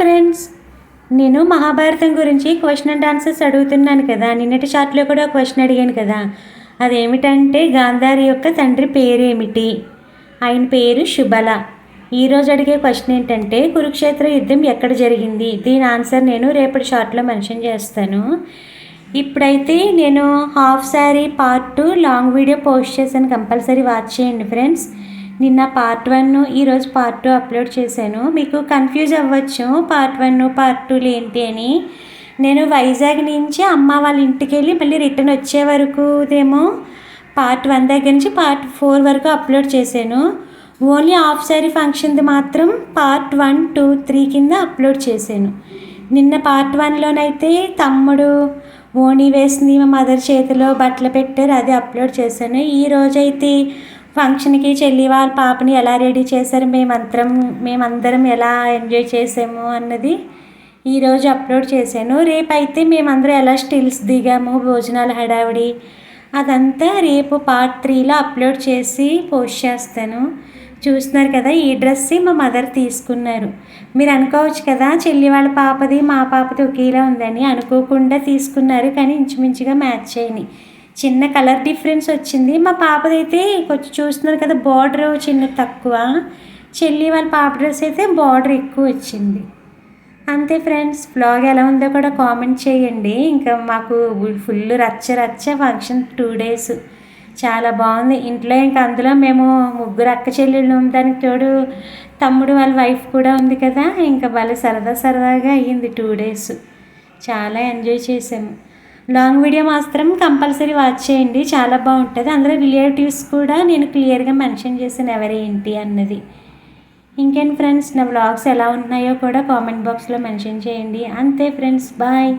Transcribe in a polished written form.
Friends, నేను మహాభారతం గురించి question and answers అడుగుతున్నాను కదా. నిన్నటి షార్ట్లో కూడా క్వశ్చన్ అడిగాను కదా. అదేమిటంటే గాంధారి యొక్క తండ్రి పేరేమిటి? ఆయన పేరు శుబల. ఈరోజు అడిగే క్వశ్చన్ ఏంటంటే కురుక్షేత్ర యుద్ధం ఎక్కడ జరిగింది? దీని ఆన్సర్ నేను రేపటి షార్ట్లో మెన్షన్ చేస్తాను. ఇప్పుడైతే నేను half sari part 2 long video post చేశాను, కంపల్సరీ వాచ్ చేయండి ఫ్రెండ్స్. నిన్న పార్ట్ 1, ఈరోజు పార్ట్ 2 అప్లోడ్ చేశాను. మీకు కన్ఫ్యూజ్ అవ్వచ్చు పార్ట్ 1 పార్ట్ 2 ఏంటి అని. నేను వైజాగ్ నుంచి అమ్మ వాళ్ళ ఇంటికి వెళ్ళి మళ్ళీ రిటర్న్ వచ్చే వరకు ఏమో పార్ట్ 1 దగ్గర నుంచి పార్ట్ 4 వరకు అప్లోడ్ చేశాను. ఓన్లీ హాఫ్ శారీ ఫంక్షన్ది మాత్రం పార్ట్ 1, 2, 3 కింద అప్లోడ్ చేశాను. నిన్న పార్ట్ 1లోనైతే తమ్ముడు ఓణీ వేసింది మా మదర్ చేతిలో బట్టలు పెట్టారు, అది అప్లోడ్ చేశాను. ఈరోజైతే ఫంక్షన్కి చెల్లి వాళ్ళ పాపని ఎలా రెడీ చేశారు, మేమందరం ఎలా ఎంజాయ్ చేసాము అన్నది ఈరోజు అప్లోడ్ చేశాను. రేపైతే మేమందరం ఎలా స్టిల్స్ దిగాము, భోజనాల హడావిడి అదంతా రేపు పార్ట్ 3లో అప్లోడ్ చేసి పోస్ట్ చేస్తాను. చూస్తున్నారు కదా, ఈ డ్రెస్ మా మదర్ తీసుకున్నారు. మీరు అనుకోవచ్చు కదా చెల్లి వాళ్ళ పాపది మా పాపది ఒకేలా ఉందని. అనుకోకుండా తీసుకున్నారు, కానీ ఇంచుమించుగా మ్యాచ్ అయినాయి. చిన్న కలర్ డిఫరెన్స్ వచ్చింది. మా పాపదైతే కొంచెం చూస్తున్నారు కదా, బార్డర్ చిన్న తక్కువ. చెల్లి వాళ్ళ పాప డ్రెస్ అయితే బార్డర్ ఎక్కువ వచ్చింది. అంతే ఫ్రెండ్స్, బ్లాగ్ ఎలా ఉందో కూడా కామెంట్ చేయండి. ఇంకా మాకు ఫుల్ రచ్చ ఫంక్షన్ 2 days చాలా బాగుంది ఇంట్లో. ఇంకా అందులో మేము 3 అక్క చెల్లెళ్ళు, దానికి తోడు తమ్ముడు వాళ్ళ వైఫ్ కూడా ఉంది కదా. ఇంకా భలే సరదాగా అయ్యింది 2 days. చాలా ఎంజాయ్ చేసాము. లాంగ్ వీడియో మాత్రం కంపల్సరీ వాచ్ చేయండి, చాలా బాగుంటుంది. అందులో రిలేటివ్స్ కూడా నేను క్లియర్గా మెన్షన్ చేశాను ఎవరేంటి అన్నది. ఇంకేంటి ఫ్రెండ్స్, నా వ్లాగ్స్ ఎలా ఉన్నాయో కూడా కామెంట్ బాక్స్లో మెన్షన్ చేయండి. అంతే ఫ్రెండ్స్, బాయ్.